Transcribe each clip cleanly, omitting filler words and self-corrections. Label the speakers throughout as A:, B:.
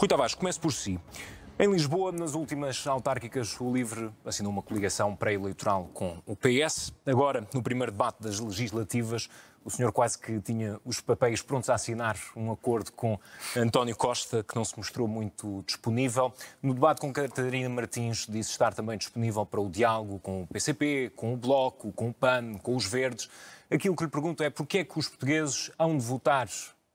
A: Rui Tavares, comece por si. Em Lisboa, nas últimas autárquicas, o LIVRE assinou uma coligação pré-eleitoral com o PS. Agora, no primeiro debate das legislativas, o senhor quase que tinha os papéis prontos a assinar um acordo com António Costa, que não se mostrou muito disponível. No debate com Catarina Martins, disse estar também disponível para o diálogo com o PCP, com o Bloco, com o PAN, com os Verdes. Aquilo que lhe pergunto é porquê é que os portugueses hão de votar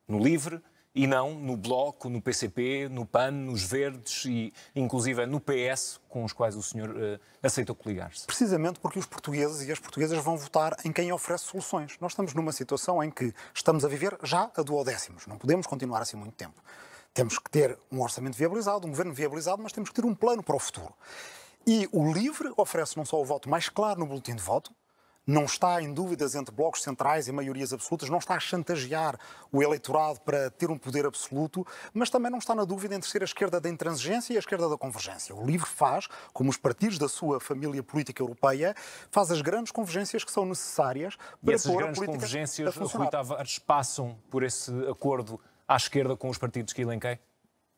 A: no LIVRE e não no Bloco, no PCP, no PAN, nos Verdes e, inclusive, no PS, com os quais o senhor aceitou coligar-se?
B: Precisamente porque os portugueses e as portuguesas vão votar em quem oferece soluções. Nós estamos numa situação em que estamos a viver já a duodécimos. Não podemos continuar assim muito tempo. Temos que ter um orçamento viabilizado, um governo viabilizado, mas temos que ter um plano para o futuro. E o LIVRE oferece não só o voto mais claro no boletim de voto, não está em dúvidas entre blocos centrais e maiorias absolutas, não está a chantagear o eleitorado para ter um poder absoluto, mas também não está na dúvida entre ser a esquerda da intransigência e a esquerda da convergência. O LIVRE faz, como os partidos da sua família política europeia, faz as grandes convergências que são necessárias para
A: essas
B: pôr a
A: grandes
B: política
A: convergências,
B: a funcionar.
A: Rui Tavares, passam por esse acordo à esquerda com os partidos que elenquei?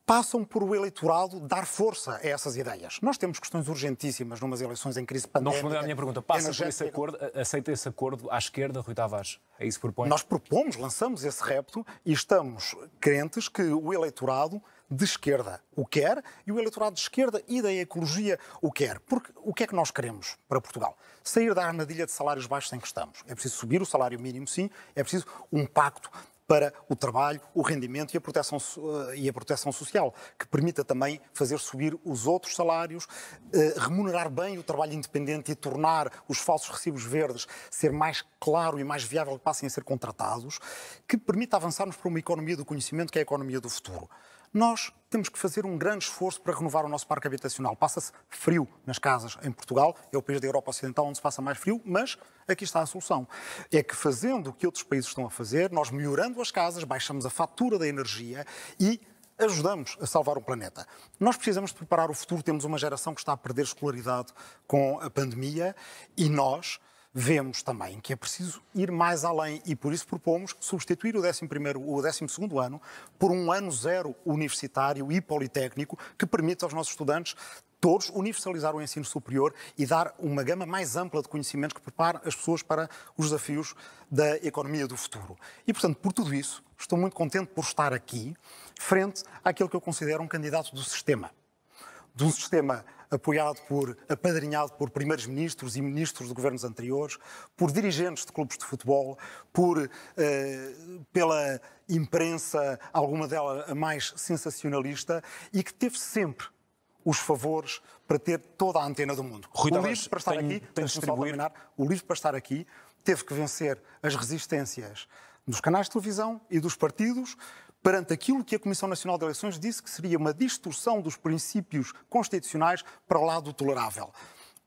B: Passam por o eleitorado dar força a essas ideias. Nós temos questões urgentíssimas numas eleições em crise pandémica.
A: Não respondeu à minha pergunta. Passa por esse acordo, aceita esse acordo à esquerda, Rui Tavares? É isso que propõe?
B: Nós propomos, lançamos esse repto e estamos crentes que o eleitorado de esquerda o quer e o eleitorado de esquerda e da ecologia o quer. Porque o que é que nós queremos para Portugal? Sair da armadilha de salários baixos em que estamos. É preciso subir o salário mínimo, sim. É preciso um pacto para o trabalho, o rendimento e a proteção social, que permita também fazer subir os outros salários, remunerar bem o trabalho independente e tornar os falsos recibos verdes ser mais claro e mais viável que passem a ser contratados, que permita avançarmos para uma economia do conhecimento que é a economia do futuro. Nós temos que fazer um grande esforço para renovar o nosso parque habitacional. Passa-se frio nas casas em Portugal, é o país da Europa Ocidental onde se passa mais frio, mas aqui está a solução. É que fazendo o que outros países estão a fazer, nós melhorando as casas, baixamos a fatura da energia e ajudamos a salvar o planeta. Nós precisamos de preparar o futuro, temos uma geração que está a perder escolaridade com a pandemia e nós vemos também que é preciso ir mais além e por isso propomos substituir o 12º ano por um ano zero universitário e politécnico que permita aos nossos estudantes todos universalizar o ensino superior e dar uma gama mais ampla de conhecimentos que prepare as pessoas para os desafios da economia do futuro. E, portanto, por tudo isso, estou muito contente por estar aqui frente àquele que eu considero um candidato do sistema. De um sistema apadrinhado por primeiros ministros e ministros de governos anteriores, por dirigentes de clubes de futebol, pela imprensa, alguma dela a mais sensacionalista, e que teve sempre os favores para ter toda a antena do mundo.
A: Rui Tavares,
B: o LIVRE para estar aqui teve que vencer as resistências dos canais de televisão e dos partidos perante aquilo que a Comissão Nacional de Eleições disse que seria uma distorção dos princípios constitucionais para o lado tolerável.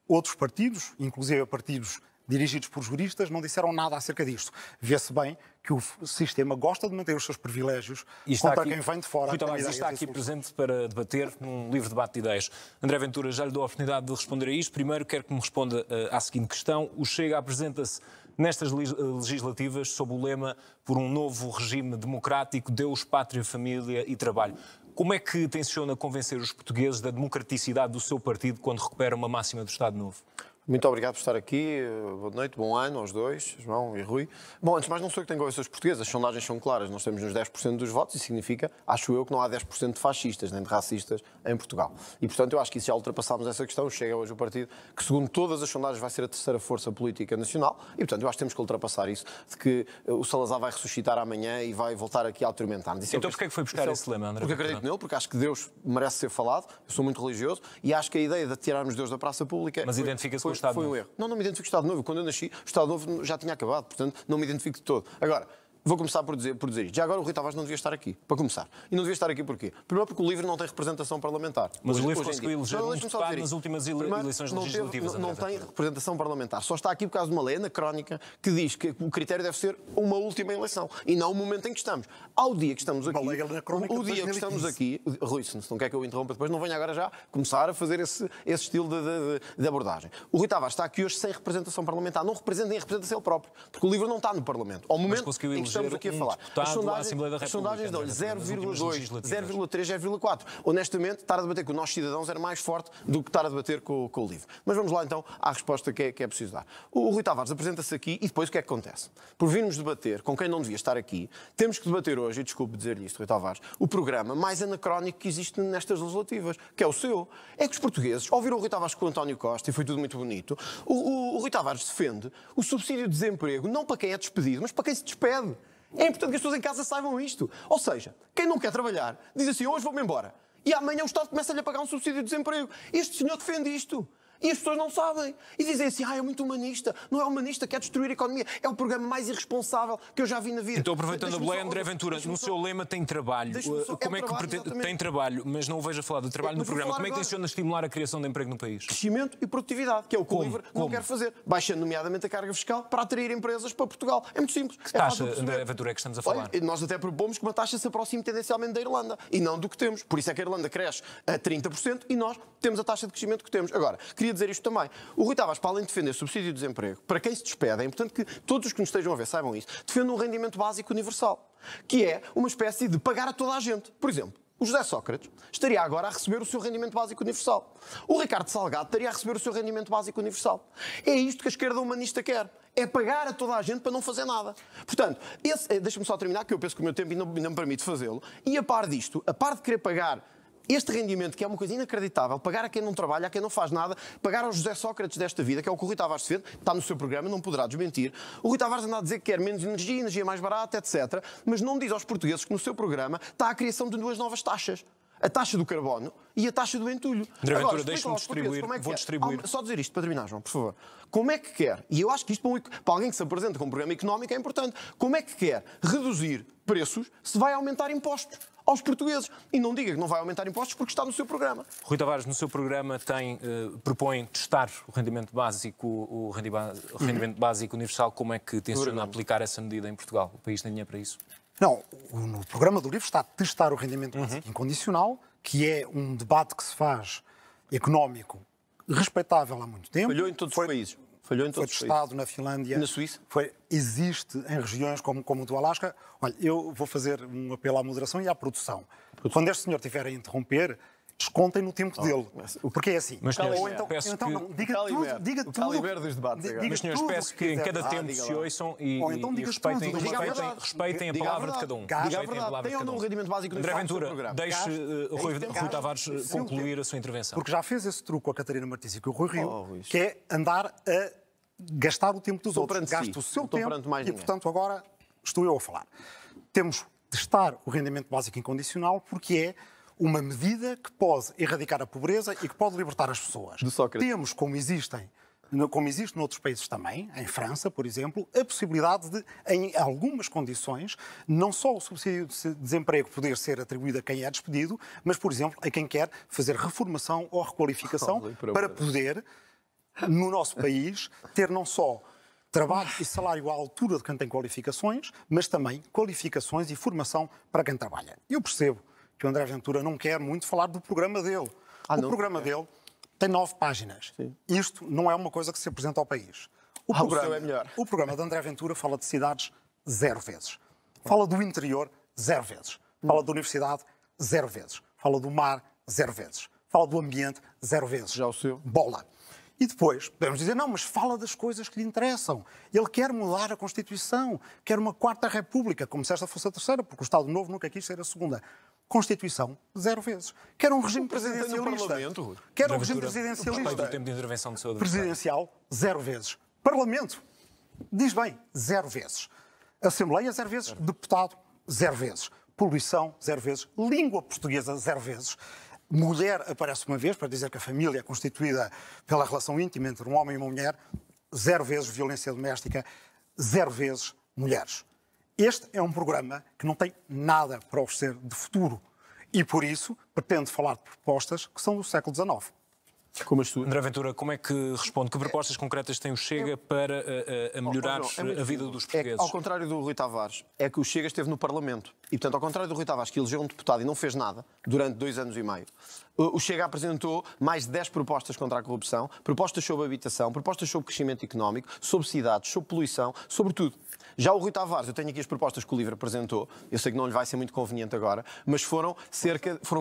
B: Outros partidos, inclusive partidos dirigidos por juristas, não disseram nada acerca disto. Vê-se bem que o sistema gosta de manter os seus privilégios contra quem vem de fora.
A: Rui Tavares está aqui presente para debater num livre debate de ideias. André Ventura, já lhe dou a oportunidade de responder a isto. Primeiro, quero que me responda à seguinte questão. O Chega apresenta-se nestas legislativas sob o lema por um novo regime democrático, Deus, Pátria, Família e Trabalho. Como é que tenciona convencer os portugueses da democraticidade do seu partido quando recupera uma máxima do Estado Novo?
C: Muito obrigado por estar aqui. Boa noite, bom ano aos dois, João e Rui. Bom, antes de mais, não sou eu que tenho que convencer os portugueses. As sondagens são claras. Nós temos nos 10% dos votos e significa, acho eu, que não há 10% de fascistas nem de racistas em Portugal. E, portanto, eu acho que se já ultrapassámos essa questão, chega hoje o partido que, segundo todas as sondagens, vai ser a terceira força política nacional. E, portanto, eu acho que temos que ultrapassar isso, de que o Salazar vai ressuscitar amanhã e vai voltar aqui a atormentar-nos.
A: Então, porquê é que foi buscar esse lema, André?
C: Porque acredito nele, porque acho que Deus merece ser falado. Eu sou muito religioso e acho que a ideia de tirarmos Deus da praça pública...
A: Mas identifica-se com o Estado Novo?
C: Foi um erro. Não me identifico com o Estado Novo. Quando eu nasci, o Estado Novo já tinha acabado, portanto, não me identifico de todo. Agora, vou começar por dizer isto. Já agora o Rui Tavares não devia estar aqui, para começar. E não devia estar aqui porquê? Primeiro porque o LIVRE não tem representação parlamentar.
A: Mas o LIVRE conseguiu eleger um deputado nas últimas eleições legislativas.
C: Não tem representação parlamentar. Só está aqui por causa de uma lei anacrónica que diz que o critério deve ser uma última eleição e não o momento em que estamos. Ao dia que estamos aqui, o dia que estamos aqui, Rui, se não quer que eu interrompa depois, não venha agora já começar a fazer esse estilo de abordagem. O Rui Tavares está aqui hoje sem representação parlamentar. Não representa nem representa-se ele próprio, porque o LIVRE não está no Parlamento. Ao momento
A: mas conseguiu eleger
C: estamos aqui a falar. As sondagens dão-lhe 0,2, 0,3, 0,4. Honestamente, estar a debater com os nossos cidadãos era mais forte do que estar a debater com o LIVRE. Mas vamos lá então à resposta que é preciso dar. O Rui Tavares apresenta-se aqui e depois o que é que acontece? Por virmos debater com quem não devia estar aqui, temos que debater hoje, e desculpe dizer-lhe isto, Rui Tavares, o programa mais anacrónico que existe nestas legislativas, que é o seu. É que os portugueses ouviram o Rui Tavares com o António Costa e foi tudo muito bonito. O Rui Tavares defende o subsídio de desemprego não para quem é despedido, mas para quem se despede. É importante que as pessoas em casa saibam isto. Ou seja, quem não quer trabalhar diz assim, hoje vou-me embora. E amanhã o Estado começa-lhe a pagar um subsídio de desemprego. Este senhor defende isto. E as pessoas não sabem. E dizem assim, é muito humanista. Não é humanista, quer destruir a economia. É o programa mais irresponsável que eu já vi na vida.
A: Então, aproveitando a boleia, André Ventura, no seu lema tem trabalho. Como é que pretende... Tem trabalho, mas não o vejo a falar de trabalho no programa. Como é que tenciona estimular a criação de emprego no país?
C: Crescimento e produtividade, que é o que o LIVRE não quer fazer. Baixando, nomeadamente, a carga fiscal para atrair empresas para Portugal. É muito simples.
A: Que taxa, André Ventura, é que estamos a falar?
C: Olha, nós até propomos que uma taxa se aproxime tendencialmente da Irlanda e não do que temos. Por isso é que a Irlanda cresce a 30% e nós temos a taxa de crescimento que temos. Agora, queria dizer isto também. O Rui Tavares, para além de defender subsídio de desemprego, para quem se despede, é importante que todos os que nos estejam a ver saibam isso, defende um rendimento básico universal, que é uma espécie de pagar a toda a gente. Por exemplo, o José Sócrates estaria agora a receber o seu rendimento básico universal. O Ricardo Salgado estaria a receber o seu rendimento básico universal. É isto que a esquerda humanista quer. É pagar a toda a gente para não fazer nada. Portanto, deixa-me só terminar, que eu penso que o meu tempo ainda me permite fazê-lo. E a par disto, a par de querer pagar este rendimento, que é uma coisa inacreditável, pagar a quem não trabalha, a quem não faz nada, pagar aos José Sócrates desta vida, que é o que o Rui Tavares defende, está no seu programa, não poderá desmentir. O Rui Tavares anda a dizer que quer menos energia, energia mais barata, etc. Mas não diz aos portugueses que no seu programa está a criação de 2 novas taxas. A taxa do carbono e a taxa do entulho.
A: André Ventura, deixa-me distribuir. Vou distribuir.
C: Só dizer isto para terminar, João, por favor. Como é que quer, e eu acho que isto para alguém que se apresenta com um programa económico é importante, como é que quer reduzir preços se vai aumentar impostos aos portugueses? E não diga que não vai aumentar impostos porque está no seu programa.
A: Rui Tavares, no seu programa propõe testar o rendimento básico, rendimento básico universal. Como é que tenciona aplicar essa medida em Portugal? O país tem dinheiro para isso?
B: Não, no programa do LIVRE está a testar o rendimento básico incondicional, que é um debate que se faz económico respeitável há muito tempo.
C: Falhou em todos os países. Foi
B: testado na Finlândia.
C: Na Suíça?
B: Existe em regiões como o do Alasca. Olha, eu vou fazer um apelo à moderação e à produção. Quando este senhor estiver a interromper, descontem no tempo dele. Porque é assim.
A: Mas,
B: ou então não, diga tudo.
C: Calibre dos debates agora.
A: Mas, senhores, peço que em cada tempo se ouçam e respeitem a palavra de cada um.
C: Diga a verdade. Tem ou não um rendimento básico
A: André Ventura, deixe Rui Tavares concluir a sua intervenção.
B: Porque já fez esse truque com a Catarina Martins e com o Rui Rio, que é andar a gastar o tempo dos outros. Gasta o seu tempo e, portanto, agora estou eu a falar. Temos de testar o rendimento básico incondicional porque é uma medida que pode erradicar a pobreza e que pode libertar as pessoas. Temos, como existe noutros países também, em França, por exemplo, a possibilidade de, em algumas condições, não só o subsídio de desemprego poder ser atribuído a quem é despedido, mas, por exemplo, a quem quer fazer reformação ou requalificação para poder, no nosso país, ter não só trabalho e salário à altura de quem tem qualificações, mas também qualificações e formação para quem trabalha. Eu percebo que o André Ventura não quer muito falar do programa dele. O programa dele tem 9 páginas. Sim. Isto não é uma coisa que se apresenta ao país. O programa de André Ventura fala de cidades 0 vezes. Fala do interior 0 vezes. Fala da universidade 0 vezes. Fala do mar 0 vezes. Fala do ambiente 0 vezes.
C: Já o seu?
B: Bola. E depois podemos dizer, não, mas fala das coisas que lhe interessam. Ele quer mudar a Constituição, quer uma 4ª República, como se esta fosse a 3ª, porque o Estado Novo nunca quis ser a 2ª. Constituição, 0 vezes. Quer um regime presidencialista. Quer um regime presidencialista.
A: Tempo de intervenção do seu
B: presidencial, 0 vezes. Parlamento, diz bem, 0 vezes. Assembleia, 0 vezes. Deputado, 0 vezes. Poluição, 0 vezes. Língua portuguesa, 0 vezes. Mulher aparece uma vez, para dizer que a família é constituída pela relação íntima entre um homem e uma mulher, 0 vezes violência doméstica, 0 vezes mulheres. Este é um programa que não tem nada para oferecer de futuro e, por isso, pretende falar de propostas que são do século XIX.
C: Como as suas.
A: André Ventura, como é que responde? Que propostas concretas tem o Chega para melhorar a vida dos portugueses?
C: Ao contrário do Rui Tavares, é que o Chega esteve no Parlamento. E, portanto, ao contrário do Rui Tavares, que elegeu um deputado e não fez nada durante 2 anos e meio, o Chega apresentou mais de 10 propostas contra a corrupção, propostas sobre habitação, propostas sobre crescimento económico, sobre cidades, sobre poluição, sobre tudo. Já o Rui Tavares, eu tenho aqui as propostas que o LIVRE apresentou, eu sei que não lhe vai ser muito conveniente agora, mas foram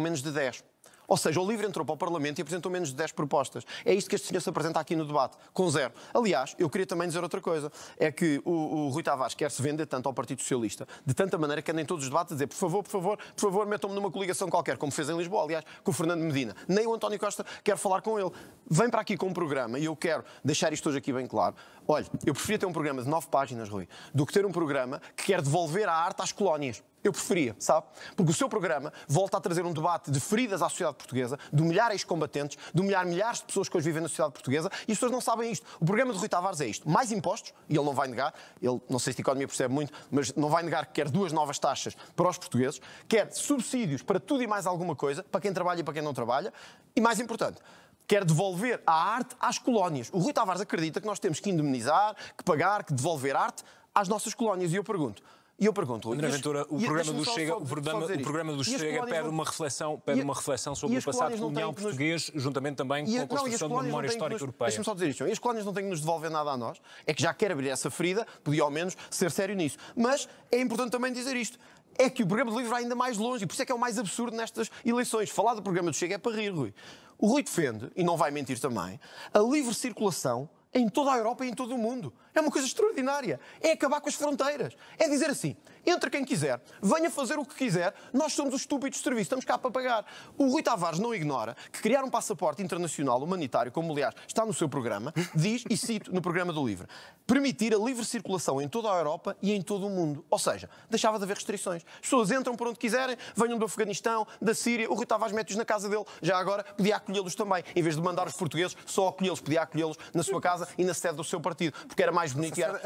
C: menos de 10. Ou seja, o LIVRE entrou para o Parlamento e apresentou menos de 10 propostas. É isto que este senhor se apresenta aqui no debate, com 0. Aliás, eu queria também dizer outra coisa. É que o Rui Tavares quer se vender tanto ao Partido Socialista, de tanta maneira que anda em todos os debates a dizer por favor, metam-me numa coligação qualquer, como fez em Lisboa, aliás, com o Fernando Medina. Nem o António Costa quer falar com ele. Vem para aqui com um programa, e eu quero deixar isto hoje aqui bem claro. Olha, eu preferia ter um programa de 9 páginas, Rui, do que ter um programa que quer devolver a arte às colónias. Eu preferia, sabe? Porque o seu programa volta a trazer um debate de feridas à sociedade portuguesa, de humilhar ex-combatentes, de humilhar milhares de pessoas que hoje vivem na sociedade portuguesa, e as pessoas não sabem isto. O programa de Rui Tavares é isto. Mais impostos, e ele não vai negar, ele, não sei se a economia percebe muito, mas não vai negar que quer 2 novas taxas para os portugueses, quer subsídios para tudo e mais alguma coisa, para quem trabalha e para quem não trabalha, e mais importante, quer devolver a arte às colónias. O Rui Tavares acredita que nós temos que indemnizar, que pagar, que devolver arte às nossas colónias. E eu pergunto,
A: André Ventura, o programa do Chega pede uma reflexão sobre o passado colonial português, juntamente também com a construção de uma memória histórica europeia.
C: Deixa-me só dizer isto. E as colónias não têm que nos devolver nada a nós. É que já quer abrir essa ferida, podia ao menos ser sério nisso. Mas é importante também dizer isto. É que o programa do LIVRE vai ainda mais longe, e por isso é que é o mais absurdo nestas eleições. Falar do programa do Chega é para rir, Rui. O Rui defende, e não vai mentir também, a livre circulação em toda a Europa e em todo o mundo. É uma coisa extraordinária. É acabar com as fronteiras. É dizer assim, entre quem quiser, venha fazer o que quiser, nós somos os estúpidos de serviço, estamos cá para pagar. O Rui Tavares não ignora que criar um passaporte internacional humanitário, como aliás está no seu programa, diz, e cito no programa do LIVRE, permitir a livre circulação em toda a Europa e em todo o mundo. Ou seja, deixava de haver restrições. As pessoas entram por onde quiserem, venham do Afeganistão, da Síria, o Rui Tavares mete-os na casa dele, já agora podia acolhê-los também. Em vez de mandar os portugueses só acolhê-los, podia acolhê-los na sua casa e na sede do seu partido, porque era mais bonito e era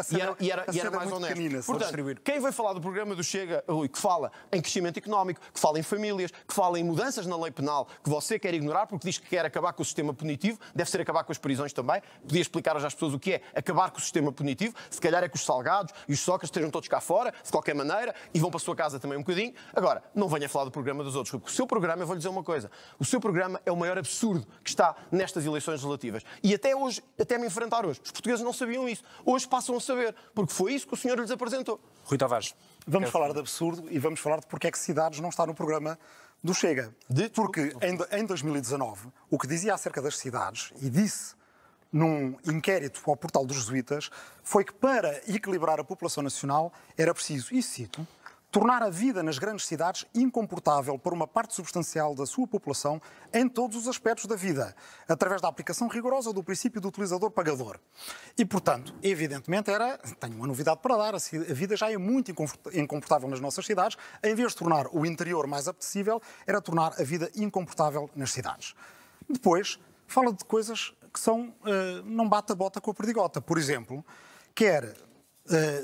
C: mais honesto. Portanto, quem vai falar do programa do Chega, Rui, que fala em crescimento económico, que fala em famílias, que fala em mudanças na lei penal, que você quer ignorar porque diz que quer acabar com o sistema punitivo, deve ser acabar com as prisões também, podia explicar hoje às pessoas o que é acabar com o sistema punitivo, se calhar é que os Salgados e os Sócrates estejam todos cá fora, de qualquer maneira, e vão para a sua casa também um bocadinho. Agora, não venha falar do programa dos outros, porque o seu programa, eu vou lhe dizer uma coisa, o seu programa é o maior absurdo que está nestas eleições legislativas. E até hoje, até me enfrentar hoje, os portugueses não sabiam isso. Hoje passam a saber, porque foi isso que o senhor lhes apresentou.
A: Rui Tavares.
B: Vamos falar de absurdo e vamos falar de porque é que cidades não está no programa do Chega. Porque em 2019, o que dizia acerca das cidades, e disse num inquérito ao portal dos jesuítas, foi que para equilibrar a população nacional era preciso, e cito, tornar a vida nas grandes cidades incomportável para uma parte substancial da sua população em todos os aspectos da vida, através da aplicação rigorosa do princípio do utilizador-pagador. E, portanto, evidentemente, tenho uma novidade para dar, a vida já é muito incomportável nas nossas cidades, em vez de tornar o interior mais apetecível, era tornar a vida incomportável nas cidades. Depois, fala de coisas que são, não bate a bota com a perdigota. Por exemplo, quer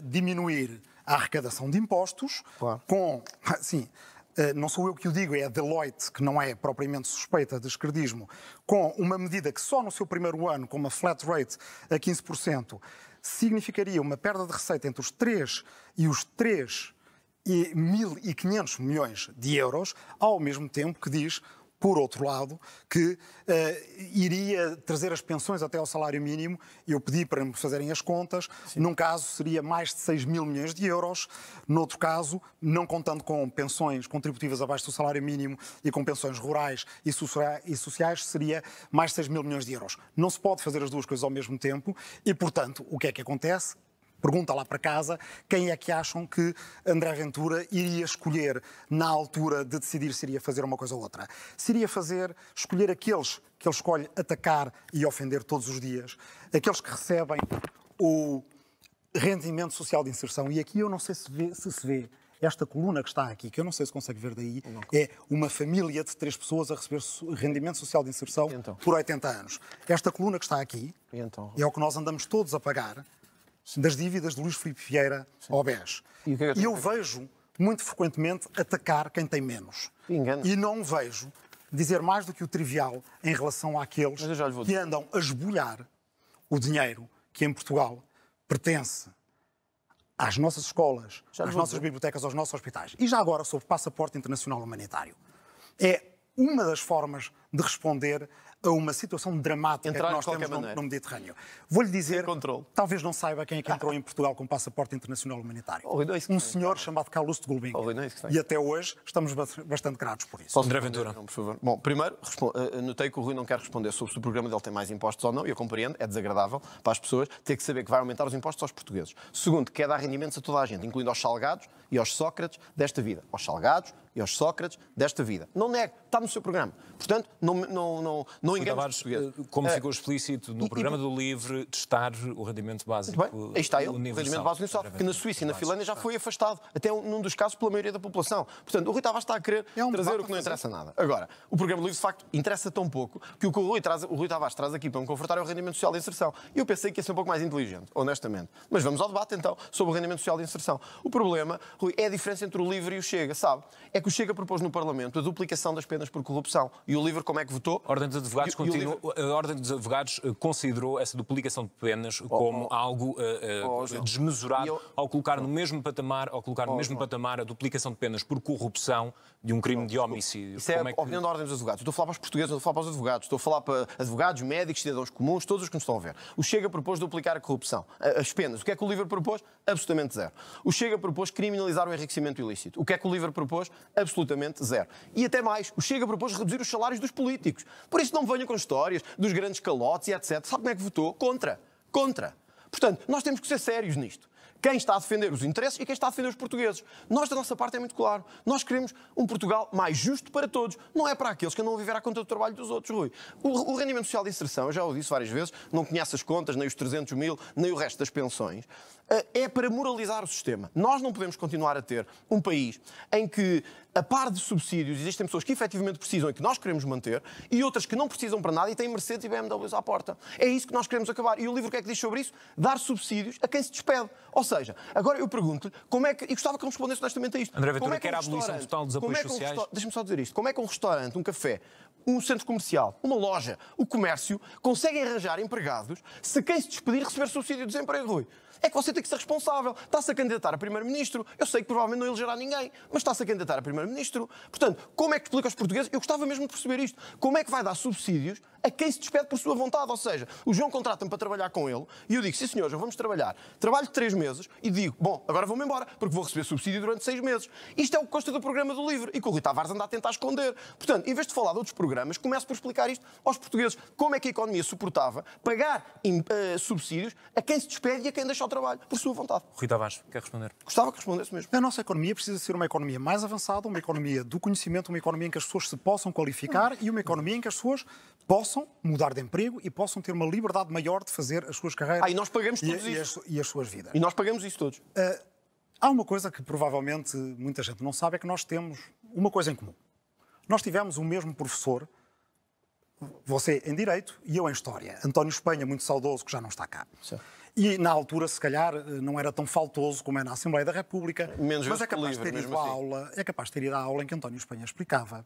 B: diminuir a arrecadação de impostos, claro. Não sou eu que o digo, é a Deloitte, que não é propriamente suspeita de esquerdismo, com uma medida que só no seu primeiro ano, com uma flat rate a 15%, significaria uma perda de receita entre os 3 e os 3.500 milhões de euros, ao mesmo tempo que diz, por outro lado, que iria trazer as pensões até ao salário mínimo. Eu pedi para me fazerem as contas. Sim. Num caso, seria mais de 6 mil milhões de euros. Noutro caso, não contando com pensões contributivas abaixo do salário mínimo e com pensões rurais e sociais, seria mais de 6 mil milhões de euros. Não se pode fazer as duas coisas ao mesmo tempo e, portanto, o que é que acontece? Pergunta lá para casa quem é que acham que André Ventura iria escolher na altura de decidir se iria fazer uma coisa ou outra. Se iria escolher aqueles que ele escolhe atacar e ofender todos os dias, aqueles que recebem o rendimento social de inserção. E aqui eu não sei se se vê esta coluna que está aqui, que eu não sei se consegue ver daí, é uma família de 3 pessoas a receber rendimento social de inserção por 80 anos. Esta coluna que está aqui é o que nós andamos todos a pagar das dívidas de Luís Filipe Vieira ao BES. E eu vejo, muito frequentemente, atacar quem tem menos. E não vejo dizer mais do que o trivial em relação àqueles que andam a esbulhar o dinheiro que em Portugal pertence às nossas escolas, às nossas bibliotecas, aos nossos hospitais. E já agora sobre passaporte internacional humanitário. É uma das formas de responder a uma situação dramática
C: Entrar
B: que nós
C: de qualquer
B: temos
C: maneira.
B: no Mediterrâneo. Vou-lhe dizer,
C: Sem controle.
B: talvez não saiba quem é que entrou em Portugal com passaporte internacional humanitário. Um senhor chamado Carlos de Gulbenkian. E até hoje estamos bastante gratos por isso.
C: Posso
A: André
C: responder,
A: Ventura.
C: por favor? Bom, primeiro, notei que o Rui não quer responder sobre se o programa dele tem mais impostos ou não, e eu compreendo, é desagradável para as pessoas ter que saber que vai aumentar os impostos aos portugueses. Segundo, quer dar rendimentos a toda a gente, incluindo aos salgados e aos Sócrates desta vida. Aos salgados e aos Sócrates desta vida. Não nego, está no seu programa. Portanto, não engane os portugueses.
A: Como ficou explícito no programa do LIVRE, testar o rendimento básico
C: Muito bem, aí está ele, o
A: universal.
C: rendimento básico universal, que na Suíça e na Finlândia já foi afastado, até num dos casos pela maioria da população. Portanto, o Rui Tavares está a querer trazer o que não interessa nada. Agora, o programa do LIVRE, de facto, interessa tão pouco que o que o Rui Tavares traz aqui para me confortar é o rendimento social de inserção. E eu pensei que ia ser um pouco mais inteligente, honestamente. Mas vamos ao debate, então, sobre o rendimento social de inserção. O problema, Rui, é a diferença entre o LIVRE e o Chega, sabe? É que o Chega propôs no Parlamento a duplicação das penas por corrupção. E o LIVRE como é que votou?
A: A Ordem dos Advogados, a Ordem dos Advogados considerou essa duplicação de penas como algo desmesurado ao colocar no mesmo patamar, a duplicação de penas por corrupção de um crime de homicídio.
C: Isso é a opinião da Ordem dos Advogados. Estou a falar para os portugueses, não estou a falar para os advogados. Estou a falar para advogados, médicos, cidadãos comuns, todos os que nos estão a ver. O Chega propôs duplicar a corrupção, as penas. O que é que o LIVRE propôs? Absolutamente zero. O Chega propôs criminalizar o enriquecimento ilícito. O que é que o LIVRE propôs? Absolutamente zero. E até mais, o Chega propôs reduzir os salários dos políticos. Por isso não me venham com histórias dos grandes calotes e etc. Sabe como é que votou? Contra. Contra. Portanto, nós temos que ser sérios nisto. Quem está a defender os interesses e quem está a defender os portugueses. Nós, da nossa parte, é muito claro. Nós queremos um Portugal mais justo para todos. Não é para aqueles que andam a viver à conta do trabalho dos outros, Rui. O rendimento social de inserção, eu já o disse várias vezes, não conhece as contas, nem os 300 mil, nem o resto das pensões. É para moralizar o sistema. Nós não podemos continuar a ter um país em que, a par de subsídios, existem pessoas que efetivamente precisam e que nós queremos manter e outras que não precisam para nada e têm Mercedes e BMWs à porta. É isso que nós queremos acabar. E o livro o que é que diz sobre isso? Dar subsídios a quem se despede. Ou seja, agora eu pergunto-lhe como é que... E gostava que ele respondesse honestamente a isto.
A: André Ventura, quer a abolição total dos apoios sociais?
C: Deixa-me só dizer isto. Como é que um restaurante, um café, um centro comercial, uma loja, o comércio, conseguem arranjar empregados se quem se despedir receber subsídio de desemprego, Rui? É que você tem que ser responsável. Está-se a candidatar a primeiro-ministro. Eu sei que provavelmente não elegerá ninguém, mas está-se a candidatar a primeiro-ministro. Portanto, como é que explica aos portugueses? Eu gostava mesmo de perceber isto. Como é que vai dar subsídios a quem se despede por sua vontade? Ou seja, o João contrata-me para trabalhar com ele e eu digo, sim senhor, já vamos trabalhar. Trabalho 3 meses e digo, bom, agora vou-me embora, porque vou receber subsídio durante 6 meses. Isto é o que consta do programa do LIVRE e que o Rui Tavares anda a tentar esconder. Portanto, em vez de falar de outros programas, começo por explicar isto aos portugueses. Como é que a economia suportava pagar subsídios a quem se despede e a quem deixa o trabalho por sua vontade?
A: Rui Tavares, quer responder?
C: Gostava que respondesse mesmo.
B: A nossa economia precisa ser uma economia mais avançada, uma economia do conhecimento, uma economia em que as pessoas se possam qualificar e uma economia em que as pessoas possam mudar de emprego e possam ter uma liberdade maior de fazer as suas carreiras
C: e nós pagamos todos isso.
B: E as suas vidas.
C: E nós pagamos isso todos.
B: Há uma coisa que provavelmente muita gente não sabe, é que nós temos uma coisa em comum. Nós tivemos o mesmo professor, você em Direito e eu em História. António Espanha, muito saudoso, que já não está cá.
C: Sim.
B: E na altura, se calhar, não era tão faltoso como é na Assembleia da República, mas é capaz de ter ido à aula, é capaz de ter ido à aula em que António Espanha explicava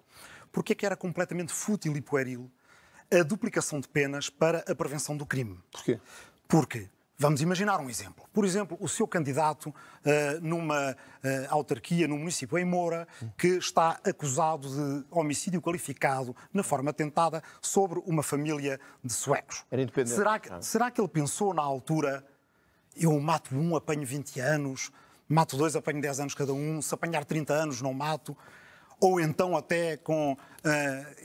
B: porque é que era completamente fútil e pueril a duplicação de penas para a prevenção do crime.
C: Porquê?
B: Porque, vamos imaginar um exemplo. Por exemplo, o seu candidato numa autarquia, num município em Moura, que está acusado de homicídio qualificado na forma tentada sobre uma família de suecos.
C: Era independente.
B: Será que ele pensou na altura, eu mato um, apanho 20 anos, mato 2, apanho 10 anos cada um, se apanhar 30 anos não mato? Ou então até com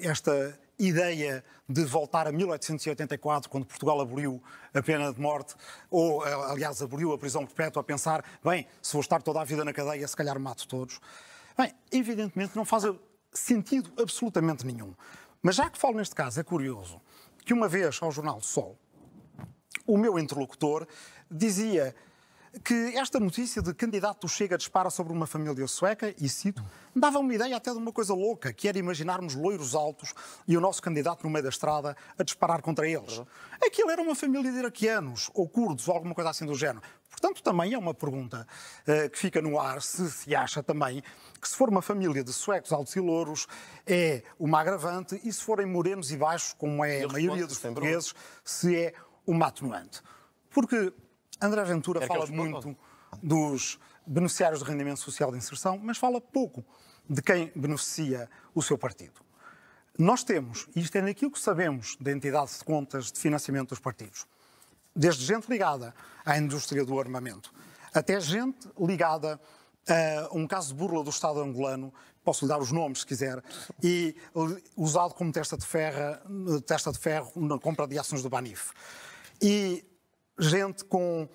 B: esta ideia de voltar a 1884, quando Portugal aboliu a pena de morte, ou, aliás, aboliu a prisão perpétua, a pensar, bem, se vou estar toda a vida na cadeia, se calhar mato todos. Bem, evidentemente não faz sentido absolutamente nenhum. Mas já que falo neste caso, é curioso que uma vez ao jornal Sol, o meu interlocutor dizia que esta notícia de candidato do Chega dispara sobre uma família sueca, e cito, dava uma ideia até de uma coisa louca, que era imaginarmos loiros altos e o nosso candidato no meio da estrada a disparar contra eles. Aquilo era uma família de iraquianos, ou curdos, ou alguma coisa assim do género. Portanto, também é uma pergunta que fica no ar, se acha também que se for uma família de suecos altos e louros é uma agravante, e se forem morenos e baixos, como é a maioria dos portugueses, se é uma atenuante. Porque André Ventura fala muito dos beneficiários de rendimento social de inserção, mas fala pouco de quem beneficia o seu partido. Nós temos, e isto é naquilo que sabemos da entidade de contas de financiamento dos partidos, desde gente ligada à indústria do armamento, até gente ligada a um caso de burla do Estado angolano, posso lhe dar os nomes se quiser, e usado como testa de ferro na compra de ações do Banif. E gente com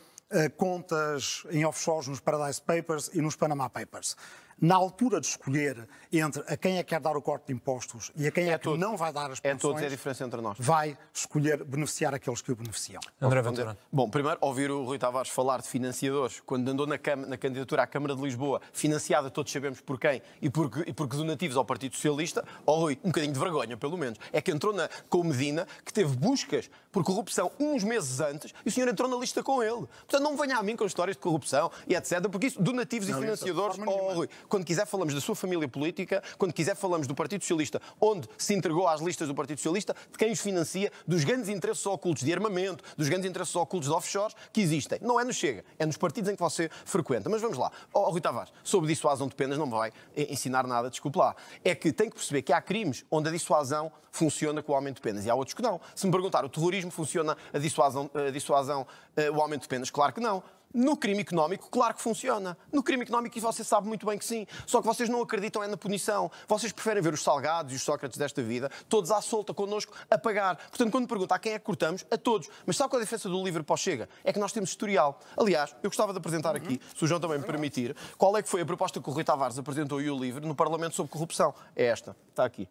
B: contas em offshores nos Paradise Papers e nos Panama Papers. Na altura de escolher entre a quem é que quer dar o corte de impostos e a quem é que não vai dar as pensões,
C: todos a diferença entre nós.
B: Vai escolher beneficiar aqueles que o beneficiam.
A: André Ventura.
C: Bom, primeiro, ouvir o Rui Tavares falar de financiadores, quando andou na candidatura à Câmara de Lisboa, financiada, todos sabemos por quem, e porque donativos ao Partido Socialista, Rui, um bocadinho de vergonha, pelo menos. É que entrou com o Medina, que teve buscas por corrupção uns meses antes, e o senhor entrou na lista com ele. Portanto, não venha a mim com histórias de corrupção e etc., porque isso, donativos e financiadores, Rui, quando quiser falamos da sua família política, quando quiser falamos do Partido Socialista, onde se entregou às listas do Partido Socialista, de quem os financia, dos grandes interesses ocultos de armamento, dos grandes interesses ocultos de offshores que existem. Não é no Chega, é nos partidos em que você frequenta. Mas vamos lá. Rui Tavares, sobre dissuasão de penas não me vai ensinar nada, desculpe lá. É que tem que perceber que há crimes onde a dissuasão funciona com o aumento de penas e há outros que não. Se me perguntar, o terrorismo funciona a dissuasão, o aumento de penas? Claro que não. No crime económico, claro que funciona. No crime económico, e você sabe muito bem que sim. Só que vocês não acreditam na punição. Vocês preferem ver os Salgados e os Sócrates desta vida, todos à solta connosco, a pagar. Portanto, quando me pergunta a quem é que cortamos, a todos. Mas sabe qual é a diferença do livro para o Chega? É que nós temos historial. Aliás, eu gostava de apresentar aqui, se o João também me permitir, qual é que foi a proposta que o Rui Tavares apresentou e o livro no Parlamento sobre corrupção. É esta, está aqui.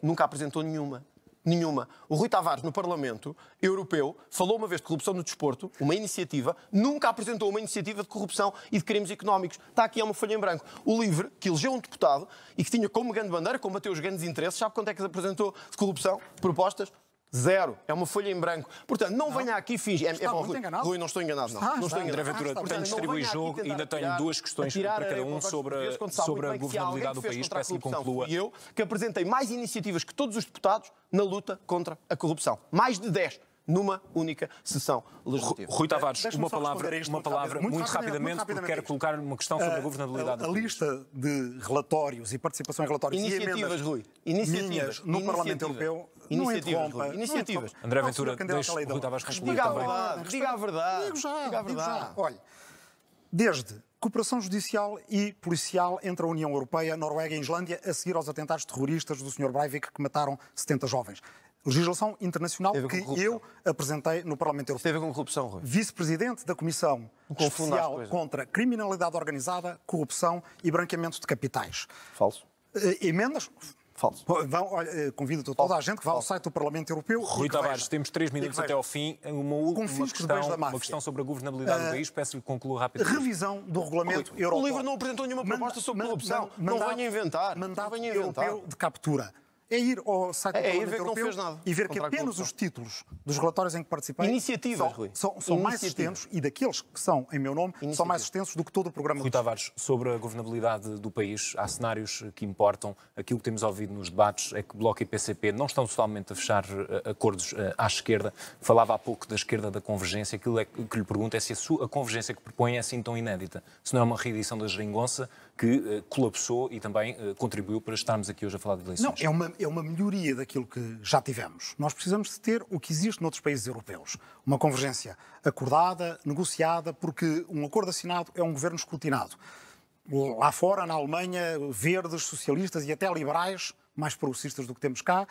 C: Nunca apresentou nenhuma. Nenhuma. O Rui Tavares, no Parlamento Europeu, falou uma vez de corrupção no desporto, uma iniciativa, nunca apresentou uma iniciativa de corrupção e de crimes económicos. Está aqui, é uma folha em branco. O LIVRE, que elegeu um deputado e que tinha como grande bandeira combater os grandes interesses, sabe quanto é que apresentou de corrupção? Propostas? Zero. É uma folha em branco. Portanto, não venha aqui fingir.
B: Bom,
C: Rui, não estou enganado, não. Não estou enganado.
A: André Ventura, portanto, distribui jogo e ainda tenho duas questões para cada um sobre a governabilidade do país. Peço-lhe que conclua.
C: E eu que apresentei mais iniciativas que todos os deputados na luta contra a corrupção. Mais de 10. Numa única sessão legislativa.
A: Rui Tavares, uma palavra muito rapidamente, porque quero colocar uma questão sobre a governabilidade.
B: A lista de relatórios e participação em relatórios
C: iniciativas, Rui.
B: Iniciativas no Parlamento Europeu.
C: Iniciativas.
A: André Ventura, deixe o Rui Tavares concluir também.
C: Diga a verdade.
B: Digo já. Olha, desde cooperação judicial e policial entre a União Europeia, Noruega e Islândia, a seguir aos atentados terroristas do Sr. Breivik, que mataram 70 jovens. Legislação internacional que eu apresentei no Parlamento Europeu.
C: Teve com corrupção, Rui.
B: Vice-presidente da Comissão Especial contra Criminalidade Organizada, Corrupção e Branqueamento de Capitais.
C: Falso.
B: Emendas?
C: Falso.
B: Convido toda a gente que vá ao site do Parlamento Europeu.
A: Rui Tavares, temos 3 minutos até ao fim. Uma questão sobre a governabilidade do país. Peço-lhe que conclua rapidamente.
B: Revisão do regulamento europeu.
C: O livro não apresentou nenhuma proposta sobre corrupção. Não venha inventar.
B: Mandato europeu de captura. É ir ao site do Parlamento Europeu e ver que apenas os títulos dos relatórios em que participei são mais extensos, e daqueles que são em meu nome, são mais extensos do que todo o programa.
A: Rui Tavares, sobre a governabilidade do país, há cenários que importam. Aquilo que temos ouvido nos debates é que Bloco e PCP não estão totalmente a fechar acordos à esquerda. Falava há pouco da esquerda da convergência. Aquilo que lhe pergunto é se a convergência que propõe é assim tão inédita. Se não é uma reedição da geringonça que colapsou e também contribuiu para estarmos aqui hoje a falar de eleições.
B: Não, é uma melhoria daquilo que já tivemos. Nós precisamos de ter o que existe noutros países europeus. Uma convergência acordada, negociada, porque um acordo assinado é um governo escrutinado. Lá fora, na Alemanha, verdes, socialistas e até liberais, mais progressistas do que temos cá,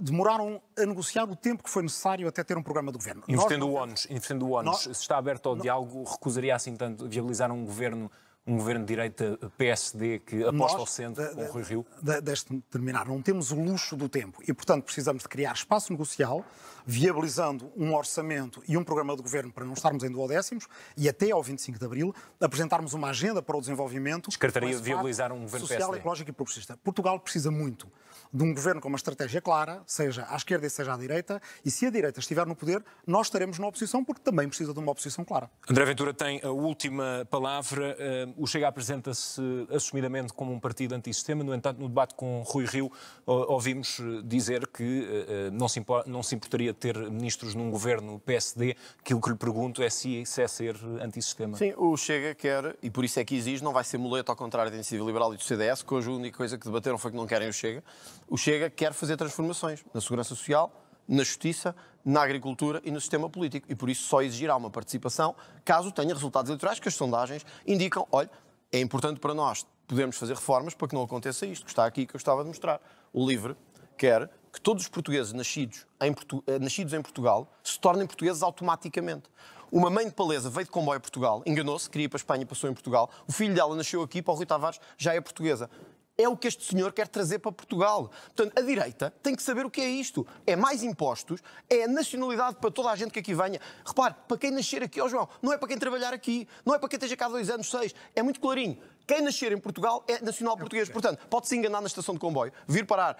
B: demoraram a negociar o tempo que foi necessário até ter um programa de governo.
A: Invertendo o ONU, se está aberto ao diálogo, recusaria assim tanto viabilizar um governo de direita PSD que aposta ao centro com o Rui Rio?
B: Deixe-me terminar. Não temos o luxo do tempo e, portanto, precisamos de criar espaço negocial, viabilizando um orçamento e um programa de governo para não estarmos em duodécimos e até ao 25 de Abril apresentarmos uma agenda para o desenvolvimento.
A: Descartaria viabilizar um governo
B: social,
A: PSD?
B: Ecológico e progressista. Portugal precisa muito de um governo com uma estratégia clara, seja à esquerda e seja à direita, e se a direita estiver no poder, nós estaremos na oposição, porque também precisa de uma oposição clara.
A: André Ventura tem a última palavra. o Chega apresenta-se assumidamente como um partido antissistema. No entanto, no debate com Rui Rio, ouvimos dizer que não se importaria de ter ministros num governo PSD. Aquilo que lhe pergunto é se é ser antissistema.
C: Sim, o Chega quer, e por isso é que exige, não vai ser muleta ao contrário da Iniciativa Liberal e do CDS, que hoje a única coisa que debateram foi que não querem o Chega. O Chega quer fazer transformações na segurança social, na justiça, na agricultura e no sistema político. E por isso só exigirá uma participação caso tenha resultados eleitorais que as sondagens indicam, olha, é importante para nós podermos fazer reformas para que não aconteça isto, que está aqui, que eu estava a mostrar. O LIVRE quer que todos os portugueses nascidos em Portugal se tornem portugueses automaticamente. Uma mãe de Paleza veio de comboio a Portugal, enganou-se, queria ir para a Espanha e passou em Portugal. O filho dela nasceu aqui, para o Rui Tavares já é portuguesa. É o que este senhor quer trazer para Portugal. Portanto, a direita tem que saber o que é isto. É mais impostos, é a nacionalidade para toda a gente que aqui venha. Repare, para quem nascer aqui, ó João, não é para quem trabalhar aqui, não é para quem esteja cá 2 anos, 6. É muito clarinho. Quem nascer em Portugal é nacional português. Portanto, pode-se enganar na estação de comboio, vir parar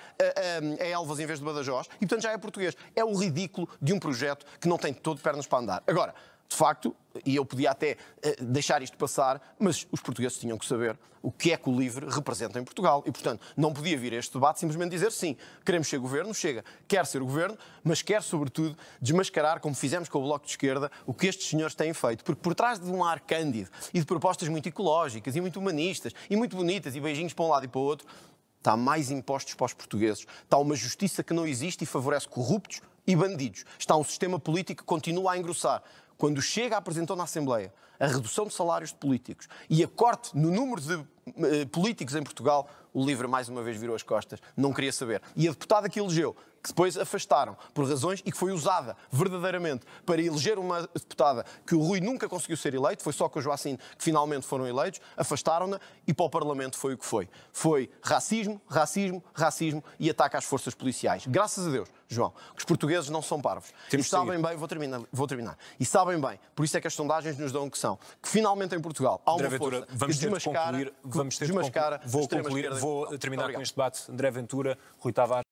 C: a Elvas em vez de Badajoz e, portanto, já é português. É o ridículo de um projeto que não tem todo pernas para andar. Agora, de facto, e eu podia até deixar isto passar, mas os portugueses tinham que saber o que é que o LIVRE representa em Portugal. E, portanto, não podia vir a este debate simplesmente dizer sim, queremos ser governo, Chega, quer ser o governo, mas quer, sobretudo, desmascarar, como fizemos com o Bloco de Esquerda, o que estes senhores têm feito. Porque por trás de um ar cândido e de propostas muito ecológicas e muito humanistas e muito bonitas e beijinhos para um lado e para o outro, está mais impostos para os portugueses. Está uma justiça que não existe e favorece corruptos e bandidos. Está um sistema político que continua a engrossar. Quando Chega apresentou na Assembleia a redução de salários de políticos e a corte no número de políticos em Portugal, o LIVRE mais uma vez virou as costas, não queria saber. E a deputada que elegeu, que depois afastaram por razões e que foi usada verdadeiramente para eleger uma deputada que o Rui nunca conseguiu ser eleito, foi só com o Joacim que finalmente foram eleitos, afastaram-na e para o Parlamento foi o que foi. Foi racismo, racismo, racismo e ataque às forças policiais. Graças a Deus, João, que os portugueses não são parvos. E sabem bem, vou terminar, e sabem bem, por isso é que as sondagens nos dão o que são, que finalmente em Portugal há uma força que desmascara,
A: Vou terminar com este debate. André Ventura, Rui Tavares.